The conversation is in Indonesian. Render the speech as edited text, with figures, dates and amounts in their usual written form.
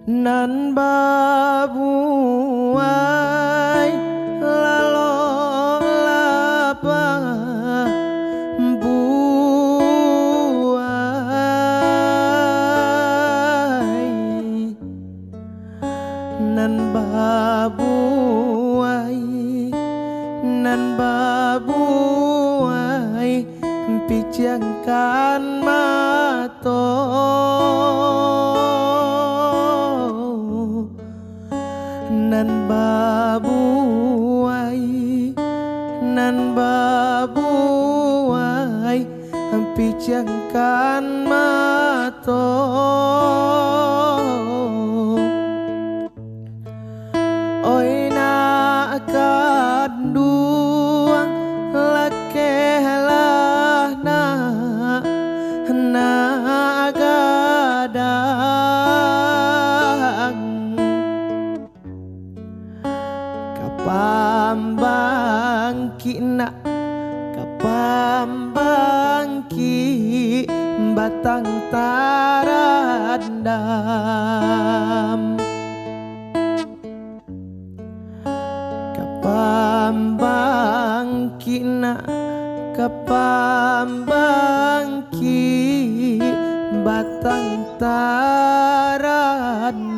nan babuai lalong lapa buai nan babuai pijangkan mato nan babuai pijangkan mato oi na kanduang lakelah na gadang kapambangki batang tarandam kapambangki batang tarandam